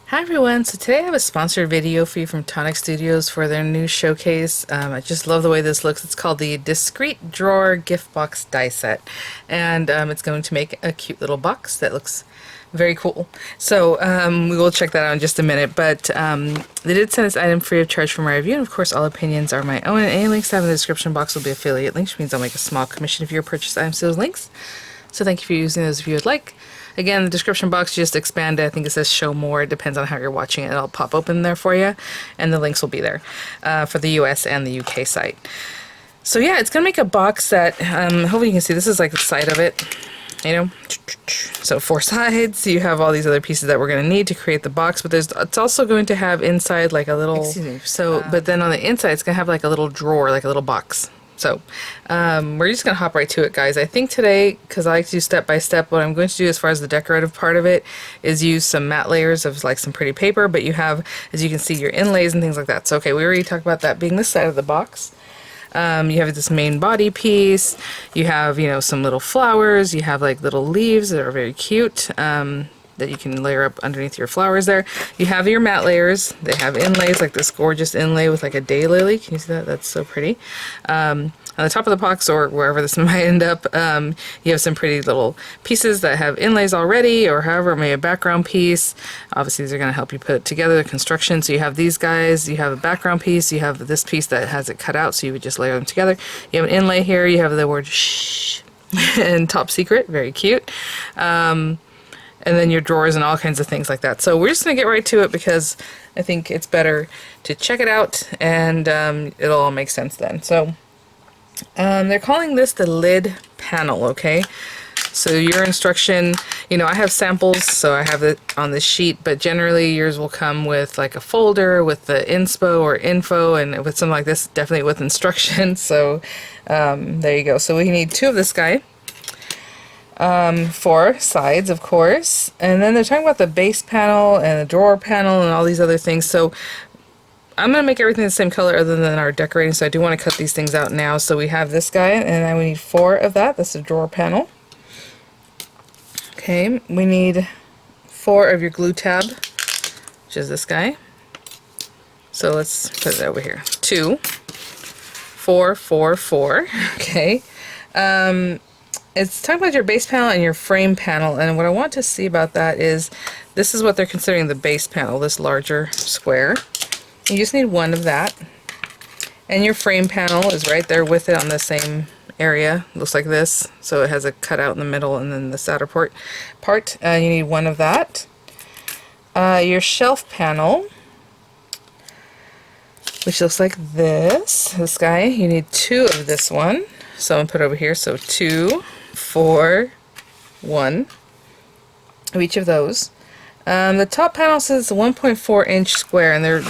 Hi everyone, so today I have a sponsored video for you from Tonic Studios for their new showcase. I just love the way this looks. It's called the Discreet Drawer Gift Box Die Set, and it's going to make a cute little box that looks very cool. So we will check that out in just a minute, but they did send this item free of charge for my review, and of course all opinions are my own, and any links I have in the description box will be affiliate links, which means I'll make a small commission if you purchase items to those links. So thank you for using those if you would like. Again, the description box, just expand it. I think it says show more. It depends on how you're watching it. It'll pop open there for you, and the links will be there for the US and the UK site. So yeah, it's going to make a box that, hopefully you can see, this is like the side of it, you know. So 4 sides, you have all these other pieces that we're going to need to create the box, but it's also going to have inside like a little, but then on the inside it's going to have like a little drawer, like a little box. So we're just going to hop right to it, guys. I think today, because I like to do step by step, what I'm going to do as far as the decorative part of it is use some matte layers of like some pretty paper, but you have, as you can see, your inlays and things like that. So okay, we already talked about that being this side of the box. You have this main body piece, you have, you know, some little flowers, you have like little leaves that are very cute, that you can layer up underneath your flowers there. You have your matte layers. They have inlays, like this gorgeous inlay with like a daylily. Can you see that? That's so pretty. On the top of the box, or wherever this might end up, you have some pretty little pieces that have inlays already, or however, maybe a background piece. Obviously, these are going to help you put it together, the construction. So you have these guys, you have a background piece, you have this piece that has it cut out, so you would just layer them together. You have an inlay here, you have the word shh and top secret, very cute. And then your drawers and all kinds of things like that. So we're just going to get right to it because I think it's better to check it out, and it'll all make sense then. So they're calling this the lid panel, okay? So your instruction, you know, I have samples, so I have it on the sheet, but generally yours will come with like a folder with the inspo or info, and with something like this, definitely with instructions. So there you go. So we need 2 of this guy. 4 sides, of course, and then they're talking about the base panel and the drawer panel and all these other things. So I'm going to make everything the same color other than our decorating, so I do want to cut these things out now. So we have this guy, and then we need 4 of that. That's the drawer panel. Okay, we need 4 of your glue tab, which is this guy. So let's put it over here. 2, 4, 4, 4. Okay. It's talking about your base panel and your frame panel, and what I want to see about that is this is what they're considering the base panel, this larger square. You just need 1 of that, and your frame panel is right there with it on the same area. Looks like this, so it has a cutout in the middle and then the solder part. You need 1 of that. Your shelf panel, which looks like this guy, you need 2 of this one, so I'm going to put it over here, so 2, 4, 1 of each of those. The top panel says 1.4 inch square, and they're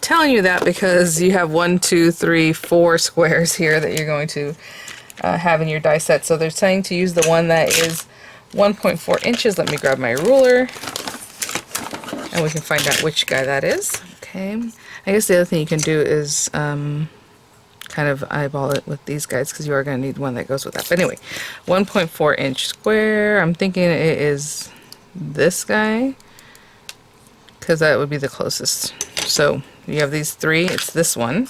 telling you that because you have 1, 2, 3, 4 squares here that you're going to have in your die set. So they're saying to use the one that is 1.4 inches. Let me grab my ruler and we can find out which guy that is. Okay, I guess the other thing you can do is kind of eyeball it with these guys, because you are going to need one that goes with that. But anyway, 1.4 inch square. I'm thinking it is this guy, because that would be the closest. So you have these 3. It's this one.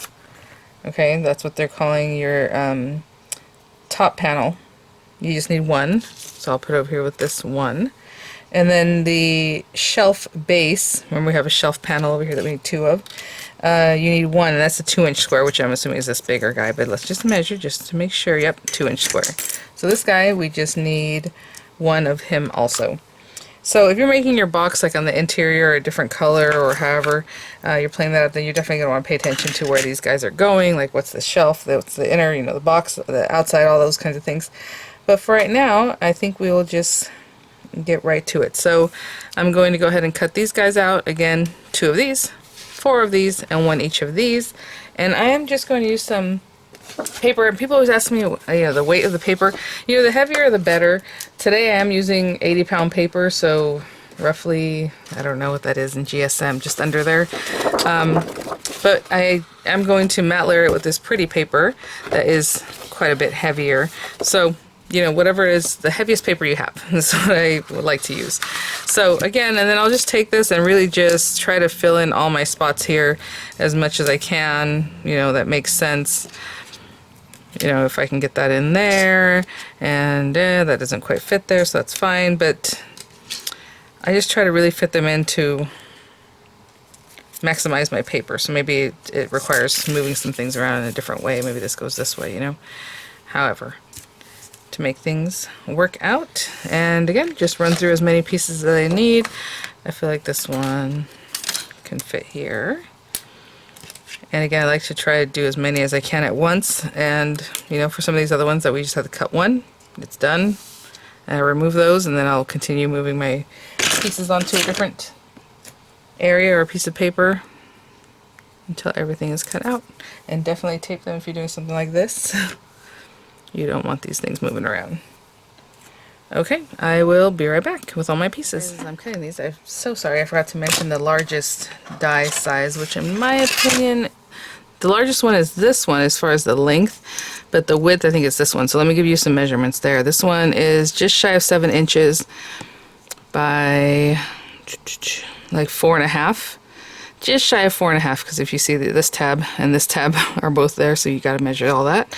Okay, that's what they're calling your top panel. You just need 1, so I'll put it over here with this 1. And then the shelf base, remember we have a shelf panel over here that we need 2 of. You need 1, and that's a 2 inch square, which I'm assuming is this bigger guy, but let's just measure just to make sure. Yep, 2 inch square. So this guy, we just need 1 of him also. So if you're making your box like on the interior a different color, or however you're playing that out, then you're definitely going to want to pay attention to where these guys are going, like what's the shelf, what's the inner, you know, the box, the outside, all those kinds of things. But for right now, I think we will just get right to it. So I'm going to go ahead and cut these guys out. Again, 2 of these, 4 of these, and 1 each of these. And I am just going to use some paper, and people always ask me, you know, the weight of the paper. You know, the heavier the better. Today I am using 80-pound paper, so roughly, I don't know what that is in GSM, just under there. But I am going to matte layer it with this pretty paper that is quite a bit heavier. So you know, whatever is the heaviest paper you have. That's what I would like to use. So again, and then I'll just take this and really just try to fill in all my spots here as much as I can. You know, that makes sense. You know, if I can get that in there, and that doesn't quite fit there, so that's fine, but I just try to really fit them in to maximize my paper. So maybe it requires moving some things around in a different way. Maybe this goes this way, you know. However, to make things work out, and again, just run through as many pieces as I need. I feel like this one can fit here. And again, I like to try to do as many as I can at once, and you know, for some of these other ones that we just have to cut one, it's done, and I remove those, and then I'll continue moving my pieces onto a different area or a piece of paper until everything is cut out. And definitely tape them if you're doing something like this. You don't want these things moving around. Okay, I will be right back with all my pieces. As I'm cutting these, I'm so sorry I forgot to mention the largest die size, which in my opinion, the largest one is this one as far as the length, but the width I think is this one. So let me give you some measurements there. This one is just shy of 7 inches by like 4.5. Just shy of 4.5, because if you see this tab and this tab are both there, so you got to measure all that.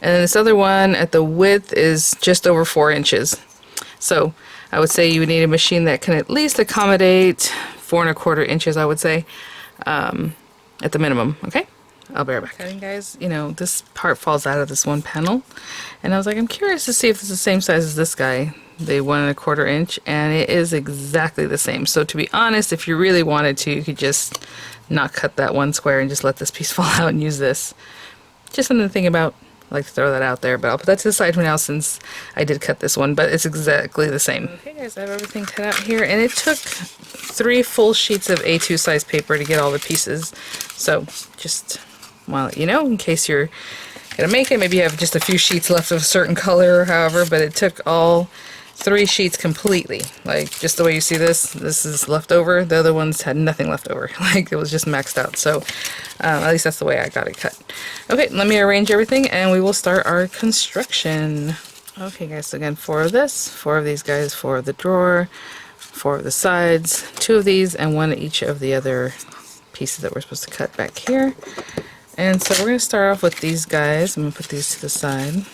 And then this other one at the width is just over 4 inches. So I would say you would need a machine that can at least accommodate 4.25 inches, I would say, at the minimum. Okay, I'll be right back. Cutting, guys, you know, this part falls out of this one panel, and I was like, I'm curious to see if it's the same size as this guy, the 1.25 inch, and it is exactly the same. So to be honest, if you really wanted to, you could just not cut that one square and just let this piece fall out and use this. Just something to think about. I like to throw that out there, but I'll put that to the side for now since I did cut this one, but it's exactly the same. Okay guys, I have everything cut out here, and it took 3 full sheets of A2 size paper to get all the pieces. So just want to let you know, in case you're gonna make it, maybe you have just a few sheets left of a certain color or however, but it took all 3 sheets completely. Like, just the way you see this is left over. The other ones had nothing left over. Like, it was just maxed out. So at least that's the way I got it cut. Okay, let me arrange everything and we will start our construction. Okay guys, so again, 4 of this, 4 of these guys, 4 of the drawer, 4 of the sides, 2 of these, and 1 each of the other pieces that we're supposed to cut back here. And so we're going to start off with these guys. I'm going to put these to the side.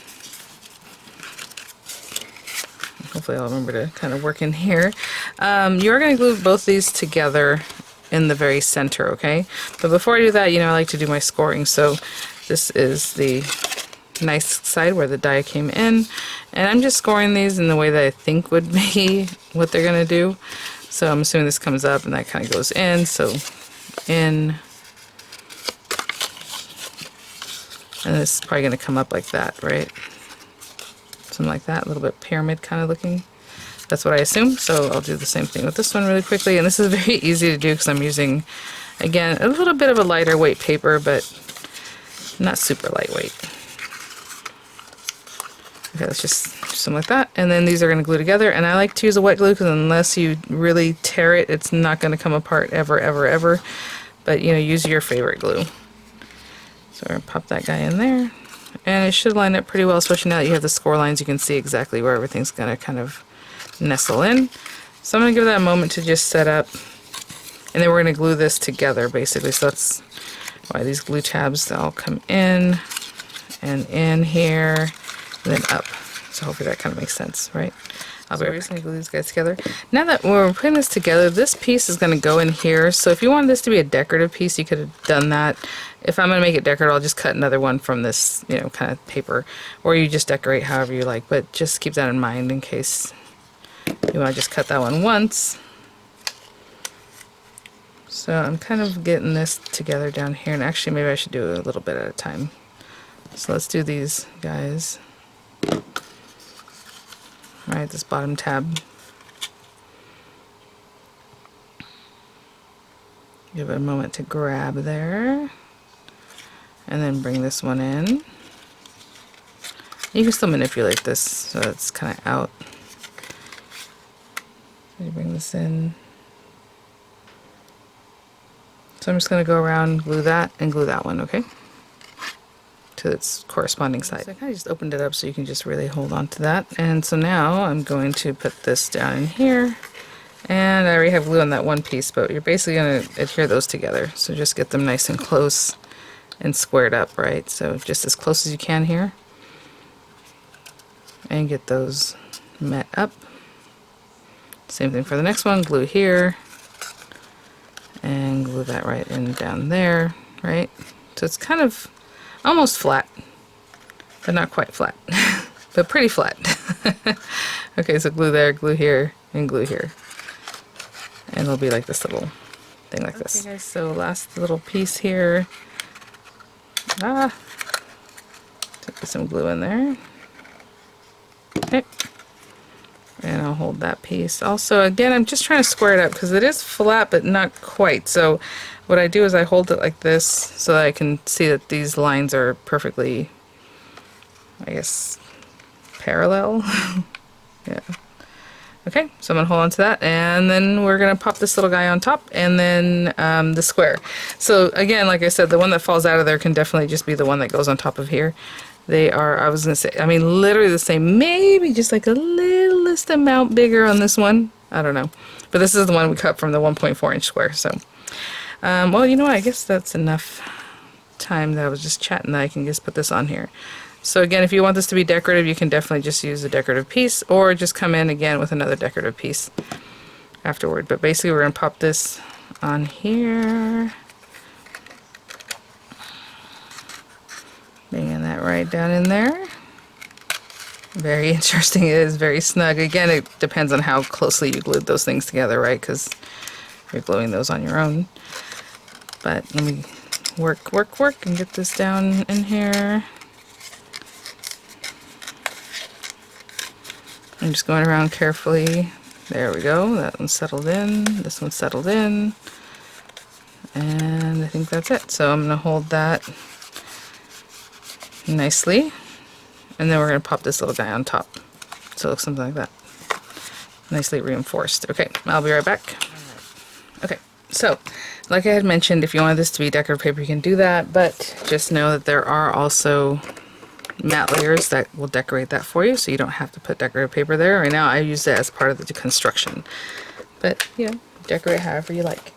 Hopefully I'll remember to kind of work in here. You're going to glue both these together in the very center, okay? But before I do that, you know, I like to do my scoring. So this is the nice side where the die came in, and I'm just scoring these in the way that I think would be what they're going to do. So I'm assuming this comes up and that kind of goes in, so in, and this is probably going to come up like that, right? Something like that, a little bit pyramid kind of looking. That's what I assume. So I'll do the same thing with this one really quickly, and this is very easy to do because I'm using, again, a little bit of a lighter weight paper, but not super lightweight. Okay, let's just do something like that, and then these are going to glue together, and I like to use a wet glue because unless you really tear it, it's not going to come apart ever, ever, ever. But you know, use your favorite glue. So we're going to pop that guy in there. And it should line up pretty well, especially now that you have the score lines. You can see exactly where everything's going to kind of nestle in. So I'm going to give that a moment to just set up. And then we're going to glue this together, basically. So that's why these glue tabs all come in and in here and then up. So hopefully that kind of makes sense, right? We're just going to glue these guys together. Now that we're putting this together, this piece is going to go in here. So if you wanted this to be a decorative piece, you could have done that. If I'm going to make it decorative, I'll just cut another one from this, you know, kind of paper. Or you just decorate however you like. But just keep that in mind in case you want to just cut that one once. So I'm kind of getting this together down here. And actually, maybe I should do it a little bit at a time. So let's do these guys. Alright, this bottom tab. Give it a moment to grab there. And then bring this one in. You can still manipulate this so it's kind of out. You bring this in. So I'm just going to go around, glue that, and glue that one, okay? to its corresponding side. So I kind of just opened it up so you can just really hold on to that. And so now I'm going to put this down in here. And I already have glue on that one piece, but you're basically going to adhere those together. So just get them nice and close and squared up, right? So just as close as you can here. And get those met up. Same thing for the next one, glue here. And glue that right in down there, right? So it's kind of almost flat, but not quite flat, but pretty flat. Okay, so glue there, glue here, and glue here. And it'll be like this little thing like this. Okay, guys, so last little piece here. Put some glue in there. Okay. And I'll hold that piece. Also, again, I'm just trying to square it up because it is flat, but not quite. So what I do is I hold it like this so that I can see that these lines are perfectly, I guess, parallel. Yeah. Okay, so I'm going to hold on to that, and then we're going to pop this little guy on top, and then the square. So again, like I said, the one that falls out of there can definitely just be the one that goes on top of here. They are, I was going to say, I mean, literally the same, maybe just like a littlest amount bigger on this one. I don't know. But this is the one we cut from the 1.4-inch square. So, well, you know what? I guess that's enough time that I was just chatting that I can just put this on here. So again, if you want this to be decorative, you can definitely just use a decorative piece or just come in again with another decorative piece afterward. But basically, we're going to pop this on here. Bringing that right down in there. Very interesting. It is very snug. Again, it depends on how closely you glued those things together, right? Because you're gluing those on your own. But let me work and get this down in here. I'm just going around carefully. There we go. That one's settled in. This one's settled in. And I think that's it. So I'm going to hold that nicely, and then we're going to pop this little guy on top so it looks something like that, nicely reinforced. Okay, I'll be right back. Okay, so like I had mentioned, if you wanted this to be decorative paper, you can do that, but just know that there are also matte layers that will decorate that for you, so you don't have to put decorative paper there. Right now I use it as part of the construction, but you know, decorate however you like.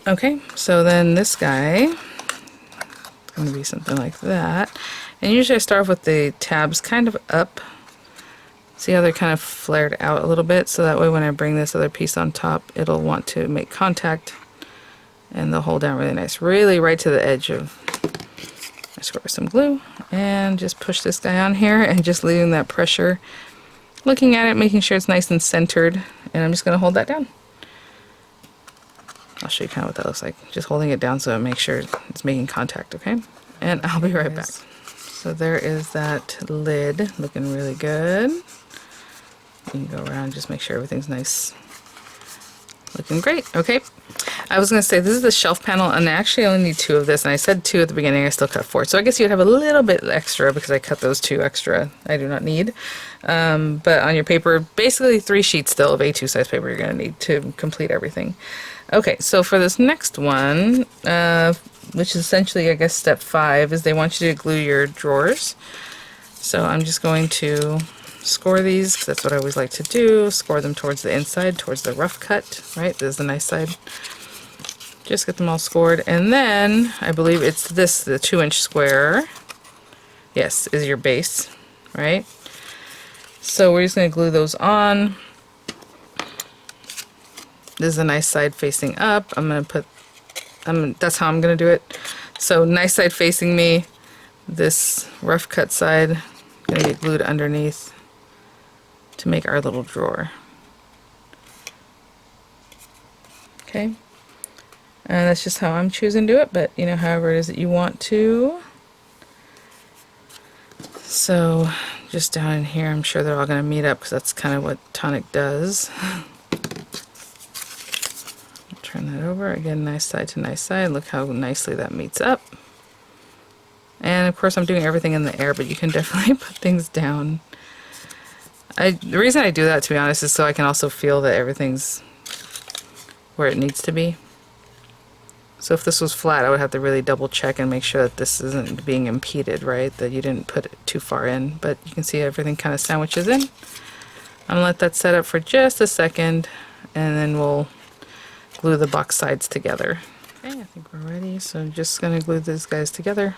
Okay, so then this guy going to be something like that, and usually I start off with the tabs kind of up. See how they're kind of flared out a little bit, so that way when I bring this other piece on top, it'll want to make contact, and they'll hold down really nice, really right to the edge of. I squirt some glue and just push this guy on here, and just leaving that pressure, looking at it, making sure it's nice and centered, and I'm just going to hold that down. I'll show you kind of what that looks like. Just holding it down so it makes sure it's making contact, okay? And I'll be right back. So there is that lid looking really good. You can go around and just make sure everything's nice. Looking great, okay? I was going to say, this is the shelf panel, and I actually only need 2 of this, and I said 2 at the beginning, I still cut 4. So I guess you'd have a little bit extra because I cut those 2 extra I do not need. But on your paper, basically 3 sheets still of A2 size paper you're going to need to complete everything. Okay, so for this next one, which is essentially, I guess, step 5, is they want you to glue your drawers. So I'm just going to score these, because that's what I always like to do. Score them towards the inside, towards the rough cut, right? This is the nice side. Just get them all scored. And then, I believe it's this, the 2-inch square. Yes, is your base, right? So we're just going to glue those on. This is a nice side facing up. I'm going to put, that's how I'm going to do it. So nice side facing me. This rough cut side going to get glued underneath to make our little drawer. Okay. And that's just how I'm choosing to do it, but you know, however it is that you want to. So just down in here, I'm sure they're all going to meet up because that's kind of what Tonic does. Turn that over again, nice side to nice side. Look how nicely that meets up. And of course I'm doing everything in the air, but you can definitely put things down. The reason I do that, to be honest, is so I can also feel that everything's where it needs to be. So if this was flat, I would have to really double check and make sure that this isn't being impeded, right? That you didn't put it too far in. But you can see everything kind of sandwiches in. I'm gonna let that set up for just a second, and then we'll glue the box sides together. Okay, I think we're ready. So I'm just gonna glue these guys together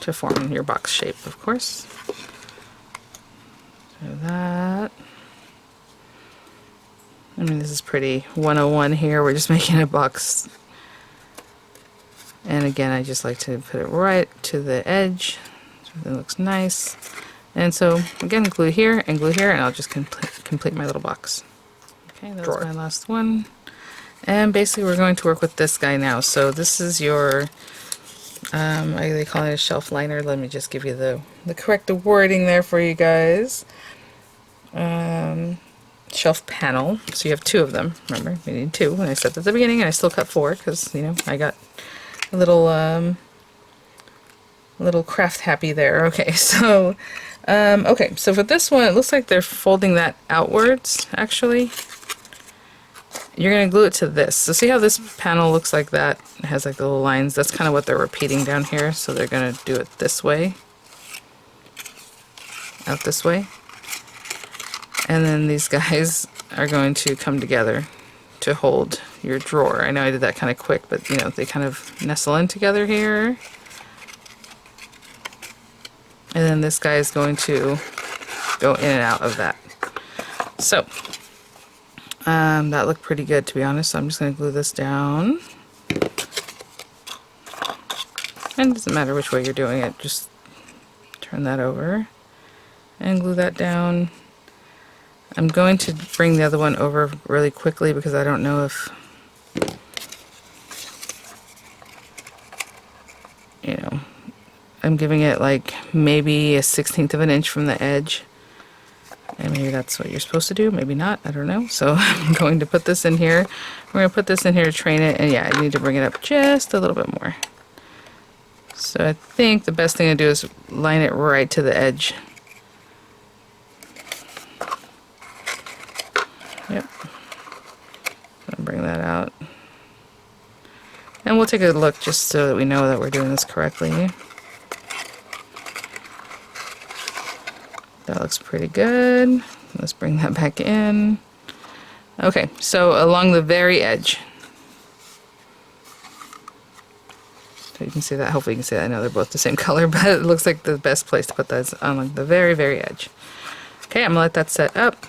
to form your box shape, of course. So that. I mean, this is pretty 101 here. We're just making a box. And again, I just like to put it right to the edge so it looks nice. And so, again, glue here, and I'll just complete my little box. Okay, that was my last one. And basically, we're going to work with this guy now. So this is your, they call it a shelf liner. Let me just give you the correct wording there for you guys. Shelf panel. So you have 2 of them. Remember, we need 2. And I said at the beginning, and I still cut 4 because, you know, I got a little craft happy there. Okay, so so for this one, it looks like they're folding that outwards. Actually, you're gonna glue it to this. So see how this panel looks like that? It has like the little lines. That's kind of what they're repeating down here. So they're gonna do it this way, out this way. And then these guys are going to come together to hold your drawer. I know I did that kind of quick, but you know, they kind of nestle in together here. And then this guy is going to go in and out of that. So, that looked pretty good, to be honest. So I'm just going to glue this down. And it doesn't matter which way you're doing it, just turn that over and glue that down. I'm going to bring the other one over really quickly because I don't know if, you know, I'm giving it like maybe a 1/16 of an inch from the edge. And maybe that's what you're supposed to do, maybe not, I don't know. So I'm going to put this in here. We're going to put this in here to train it, and yeah, I need to bring it up just a little bit more. So I think the best thing to do is line it right to the edge. Yep. I'll bring that out. And we'll take a look just so that we know that we're doing this correctly. That looks pretty good. Let's bring that back in. Okay, so along the very edge. So you can see that, hopefully you can see that. I know they're both the same color, but it looks like the best place to put that is on like the very, very edge. Okay, I'm gonna let that set up.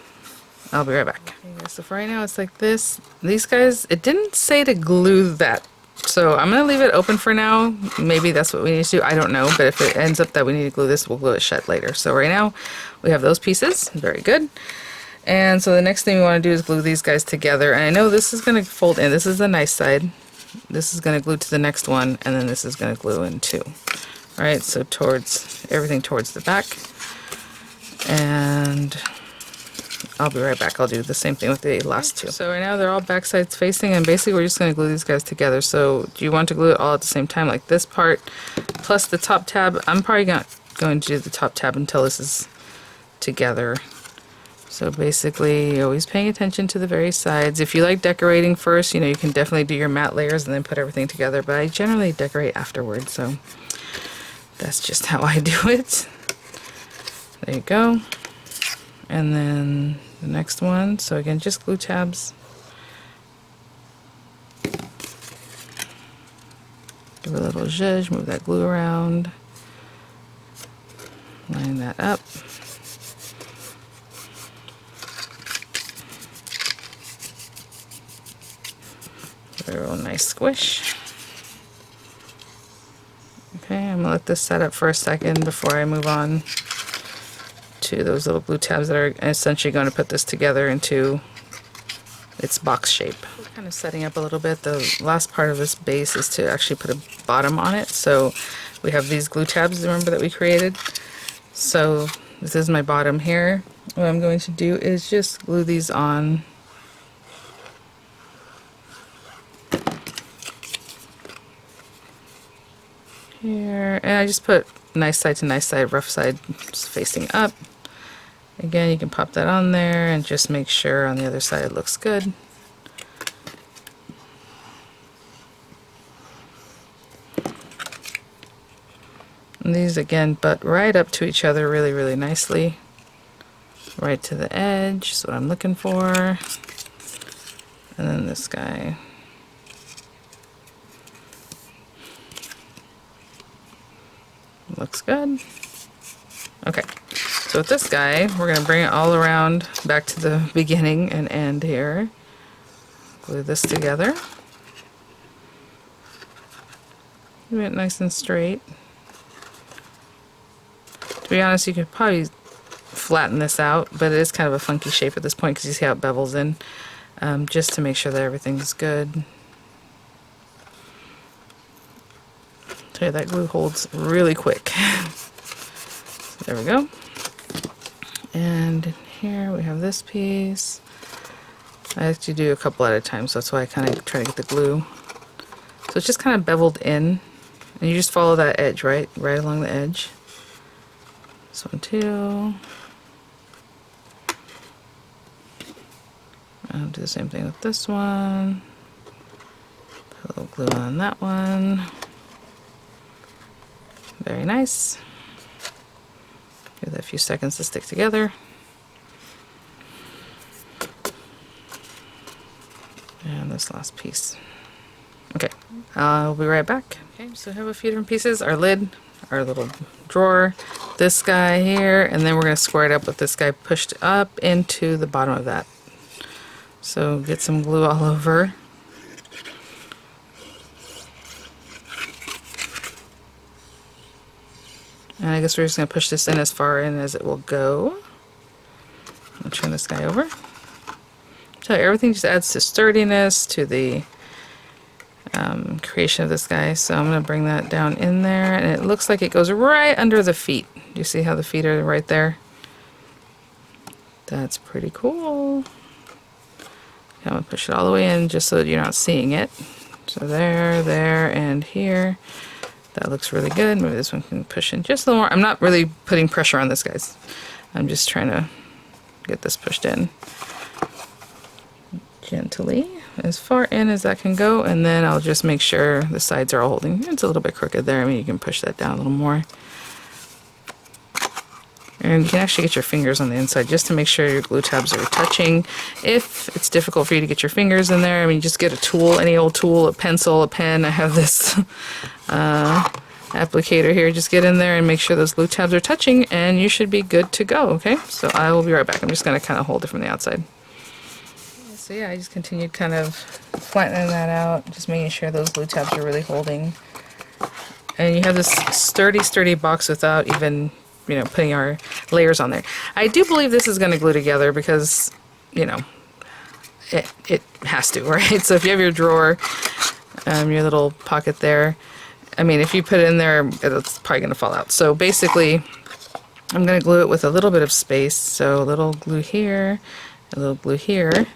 I'll be right back. Okay, so for right now it's like this. These guys, it didn't say to glue that. So I'm going to leave it open for now. Maybe that's what we need to do. I don't know. But if it ends up that we need to glue this, we'll glue it shut later. So right now we have those pieces. Very good. And so the next thing we want to do is glue these guys together. And I know this is going to fold in. This is the nice side. This is going to glue to the next one. And then this is going to glue in too. All right. So towards everything towards the back. And I'll be right back. I'll do the same thing with the last 2. So right now they're all back sides facing, and basically we're just going to glue these guys together. So do you want to glue it all at the same time, like this part plus the top tab? I'm probably not going to do the top tab until this is together. So basically always paying attention to the very sides. If you like decorating first, you know, you can definitely do your matte layers and then put everything together, but I generally decorate afterwards, so that's just how I do it. There you go. And then the next one, so again, just glue tabs. Give it a little zhuzh, move that glue around. Line that up. Give it a real nice squish. Okay, I'm gonna let this set up for a second before I move on to those little glue tabs that are essentially going to put this together into its box shape. We're kind of setting up a little bit. The last part of this base is to actually put a bottom on it. So we have these glue tabs, remember, that we created. So this is my bottom here. What I'm going to do is just glue these on. Here, and I just put nice side to nice side, rough side facing up. Again, you can pop that on there and just make sure on the other side it looks good. And these again butt right up to each other really, really nicely. Right to the edge is what I'm looking for. And then this guy. Looks good. Okay, so with this guy, we're going to bring it all around back to the beginning and end here. Glue this together. Keep it nice and straight. To be honest, you could probably flatten this out, but it is kind of a funky shape at this point because you see how it bevels in, just to make sure that everything's good. Tell you, that glue holds really quick. So there we go. And in here we have this piece. I actually do a couple at a time, so that's why I kind of try to get the glue. So it's just kind of beveled in, and you just follow that edge, right along the edge. This one too. I'll do the same thing with this one. Put a little glue on that one. Very nice. Give that a few seconds to stick together. And this last piece. Okay, I'll be right back. Okay, so I have a few different pieces. Our lid, our little drawer, this guy here, and then we're going to square it up with this guy pushed up into the bottom of that. So get some glue all over. And I guess we're just going to push this in as far in as it will go. I'll turn this guy over. So everything just adds to sturdiness, to the creation of this guy. So I'm going to bring that down in there, and it looks like it goes right under the feet. Do you see how the feet are right there? That's pretty cool. I'm going to push it all the way in just so that you're not seeing it. So there, there, and here. That looks really good. Maybe this one can push in just a little more. I'm not really putting pressure on this, guys. I'm just trying to get this pushed in gently, as far in as that can go, and then I'll just make sure the sides are all holding. It's a little bit crooked there. I mean, you can push that down a little more. And you can actually get your fingers on the inside just to make sure your glue tabs are touching. If it's difficult for you to get your fingers in there, I mean, just get a tool, any old tool, a pencil, a pen. I have this applicator here. Just get in there and make sure those glue tabs are touching, and you should be good to go, okay? So I will be right back. I'm just going to kind of hold it from the outside. So yeah, I just continued kind of flattening that out, just making sure those glue tabs are really holding. And you have this sturdy box without even, you know, putting our layers on there. I do believe this is going to glue together because, you know, it has to, right? So if you have your drawer, your little pocket there, I mean, if you put it in there, it's probably going to fall out. So basically, I'm going to glue it with a little bit of space. So a little glue here, a little glue here.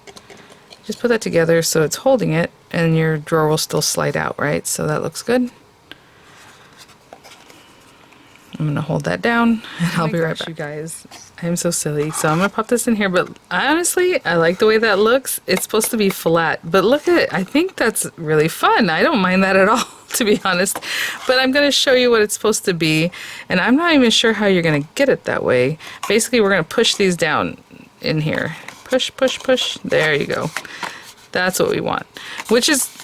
Just put that together so it's holding it, and your drawer will still slide out, right? So that looks good. I'm going to hold that down, and I'll be right back. You guys, I'm so silly. So I'm going to pop this in here, but honestly, I like the way that looks. It's supposed to be flat, but look at it. I think that's really fun. I don't mind that at all, to be honest. But I'm going to show you what it's supposed to be, and I'm not even sure how you're going to get it that way. Basically, we're going to push these down in here. Push, push, push. There you go. That's what we want, which is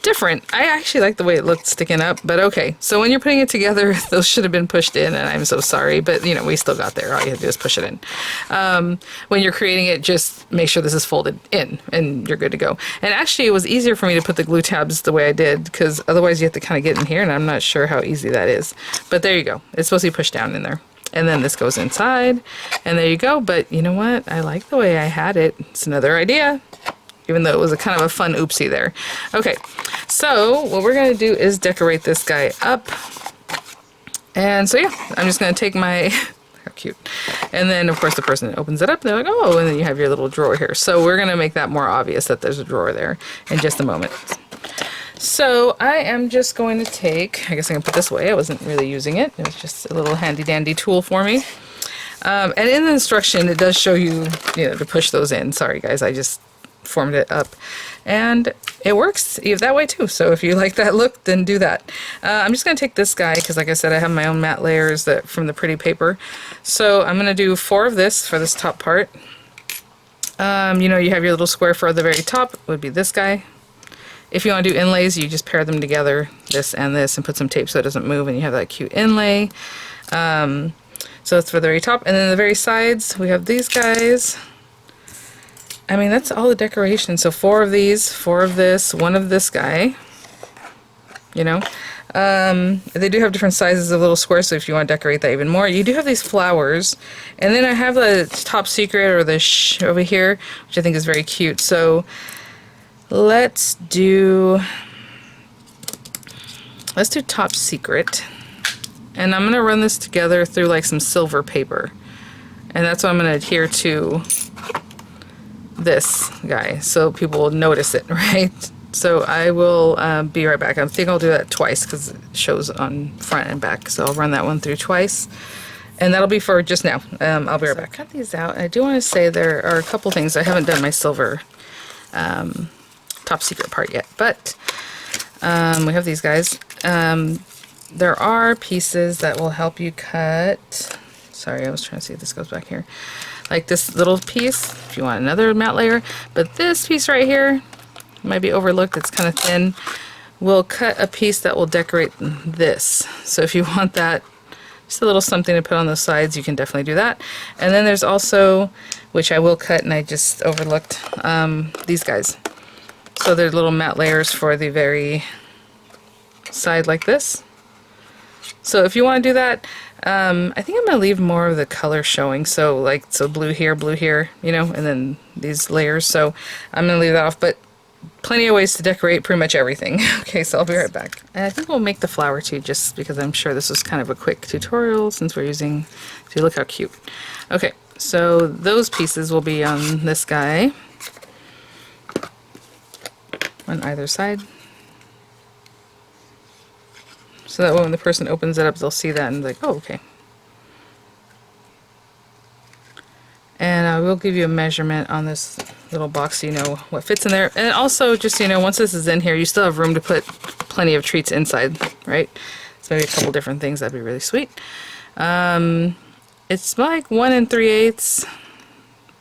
different. I actually like the way it looked sticking up, but okay. So when you're putting it together, those should have been pushed in, and I'm so sorry, but you know, we still got there. All you have to do is push it in. When you're creating it, just make sure this is folded in, and you're good to go. And actually, it was easier for me to put the glue tabs the way I did, because otherwise you have to kind of get in here, and I'm not sure how easy that is. But there you go. It's supposed to be pushed down in there. And then this goes inside, and there you go. But you know what? I like the way I had it. It's another idea, even though it was a kind of a fun oopsie there. Okay, so what we're gonna do is decorate this guy up. And so yeah, I'm just gonna take my, how cute. And then of course the person opens it up, they're like, oh, and then you have your little drawer here. So we're gonna make that more obvious that there's a drawer there in just a moment. So I am just going to take, I guess I'm going to put this away. I wasn't really using it. It was just a little handy dandy tool for me. And in the instruction, it does show you, you know, to push those in. Sorry guys, I just formed it up, and it works that way too. So if you like that look, then do that. I'm just going to take this guy because, like I said, I have my own matte layers that from the pretty paper. So I'm going to do 4 of this for this top part. You know, you have your little square for the very top, would be this guy. If you want to do inlays, you just pair them together, this and this, and put some tape so it doesn't move, and you have that cute inlay. So it's for the very top, and then the very sides, we have these guys. I mean, that's all the decoration. So 4 of these, 4 of this, 1 of this guy, you know. They do have different sizes of little squares, so if you want to decorate that even more, you do have these flowers. And then I have the top secret, or the over here, which I think is very cute. So let's do top secret. And I'm going to run this together through like some silver paper. And that's what I'm going to adhere to this guy, so people will notice it, right? So I will be right back. I think I'll do that twice because it shows on front and back. So I'll run that one through twice. And that'll be for just now. I'll be right back. Cut these out. I do want to say there are a couple things. I haven't done my silver top secret part yet, but we have these guys. There are pieces that will help you cut. Sorry, I was trying to see if this goes back here. Like this little piece, if you want another matte layer. But this piece right here might be overlooked. It's kind of thin. We'll cut a piece that will decorate this. So if you want that, just a little something to put on the sides, you can definitely do that. And then there's also, which I will cut and I just overlooked, these guys. So they're little matte layers for the very side like this. So if you want to do that, I think I'm going to leave more of the color showing. So like, so blue here, you know, and then these layers. So I'm going to leave that off, but plenty of ways to decorate pretty much everything. Okay, so I'll be right back. And I think we'll make the flower too, just because I'm sure this was kind of a quick tutorial since we're using, see, look how cute. Okay, so those pieces will be on this guy on either side. So that when the person opens it up, they'll see that and be like, oh, okay. And I will give you a measurement on this little box so you know what fits in there. And also, just so you know, once this is in here, you still have room to put plenty of treats inside, right? So maybe a couple different things. That'd be really sweet. It's like 1 3/8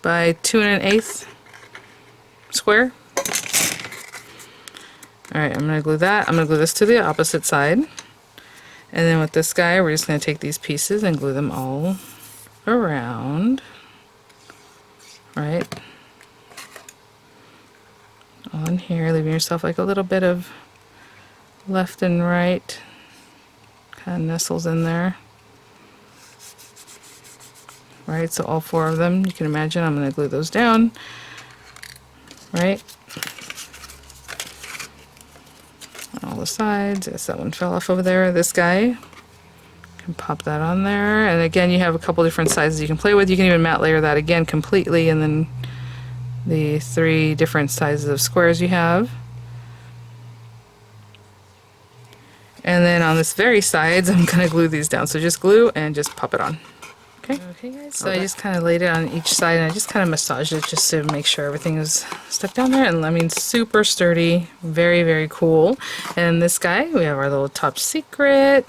by 2 1/8 square. Alright, I'm going to glue that. I'm going to glue this to the opposite side. And then with this guy, we're just going to take these pieces and glue them all around. Right? All in here, leaving yourself like a little bit of left and right. Kind of nestles in there. Right, so all 4 of them, you can imagine I'm going to glue those down. Right? All the sides. Yes, that one fell off over there. This guy, can pop that on there. And again, you have a couple different sizes you can play with. You can even matte layer that again completely, and then the 3 different sizes of squares you have. And then on this very sides, I'm going to glue these down. So just glue and just pop it on. Okay guys, so I just kind of laid it on each side and I just kind of massaged it just to make sure everything was stuck down there. And I mean, super sturdy, very, very cool. And this guy, we have our little top secret.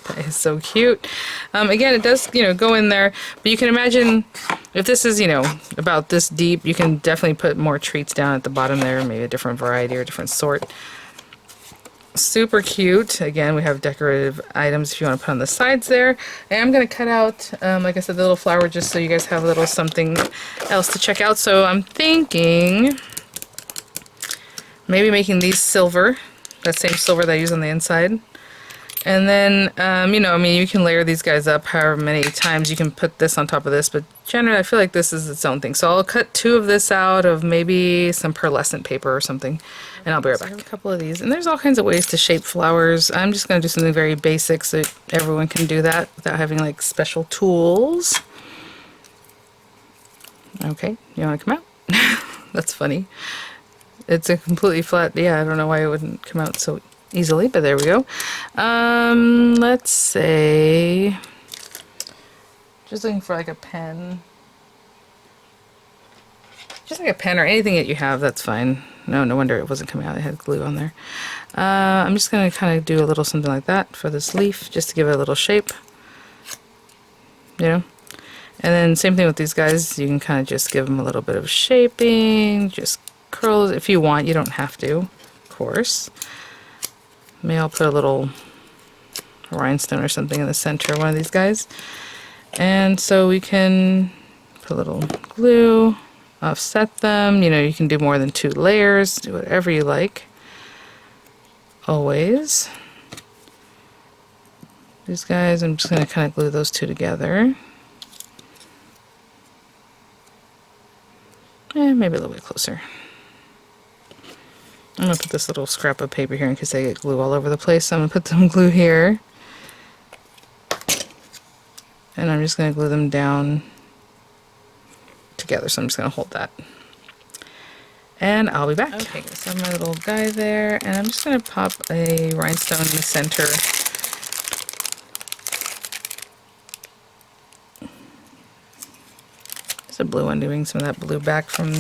That is so cute. Again, it does, you know, go in there, but you can imagine if this is, you know, about this deep, you can definitely put more treats down at the bottom there, maybe a different variety or a different sort. Super cute. Again, we have decorative items if you want to put on the sides there. And I'm going to cut out, like I said, the little flower just so you guys have a little something else to check out. So I'm thinking maybe making these silver, that same silver that I use on the inside. And then, you know, I mean, you can layer these guys up however many times. You can put this on top of this, but generally I feel like this is its own thing. So I'll cut 2 of this out of maybe some pearlescent paper or something, and I'll be right back. So I have a couple of these, and there's all kinds of ways to shape flowers. I'm just going to do something very basic so everyone can do that without having like special tools. Okay, you want to come out? That's funny. It's a completely flat, yeah, I don't know why it wouldn't come out so easily, but there we go. Let's say, just looking for like a pen. just like a pen or anything that you have, that's fine. No wonder it wasn't coming out. It had glue on there. I'm just going to kind of do a little something like that for this leaf, just to give it a little shape. You know? And then same thing with these guys. You can kind of just give them a little bit of shaping, just curls if you want. You don't have to, of course. Maybe I'll put a little rhinestone or something in the center of one of these guys. And so we can put a little glue, offset them. You know, you can do more than 2 layers, do whatever you like. Always. These guys, I'm just going to kind of glue those 2 together. And maybe a little bit closer. I'm going to put this little scrap of paper here in case I get glue all over the place. So I'm going to put some glue here. And I'm just going to glue them down together. So I'm just going to hold that. And I'll be back. Okay, so I have my little guy there. And I'm just going to pop a rhinestone in the center. Just a blue one, doing some of that blue back from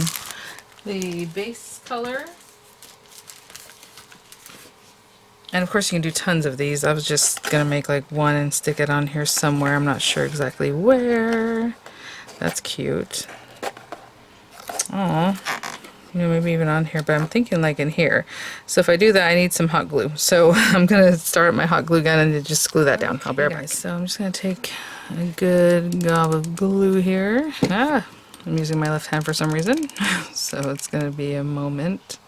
the base color. And of course you can do tons of these. I was just going to make like one and stick it on here somewhere. I'm not sure exactly where. That's cute. Oh, you know, maybe even on here, but I'm thinking like in here. So if I do that, I need some hot glue. So I'm going to start my hot glue gun and just glue that down. I'll be right back. So I'm just going to take a good gob of glue here. I'm using my left hand for some reason. So it's going to be a moment.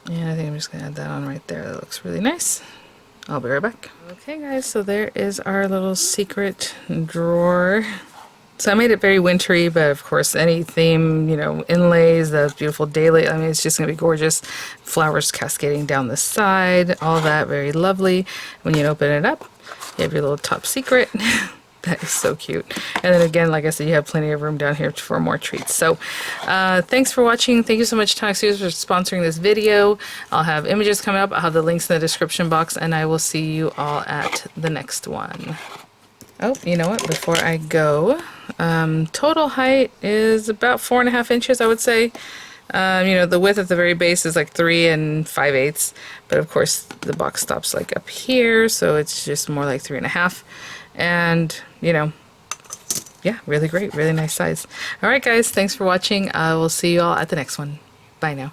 And I think I'm just going to add that on right there. That looks really nice. I'll be right back. Okay guys, so there is our little secret drawer. So I made it very wintry, but of course any theme, you know, inlays, those beautiful daylight, I mean it's just going to be gorgeous. Flowers cascading down the side, all that very lovely. When you open it up, you have your little top secret. That is so cute. And then again, like I said, you have plenty of room down here for more treats. So thanks for watching. Thank you so much, Tonic Studios, for sponsoring this video. I'll have images coming up. I'll have the links in the description box, and I will see you all at the next one. Oh, you know what? Before I go, total height is about 4.5 inches, I would say. You know, the width at the very base is like 3 5/8, but of course the box stops like up here, so it's just more like 3.5. And, you know, yeah, really great, really nice size. Alright guys, thanks for watching. I will see you all at the next one. Bye now.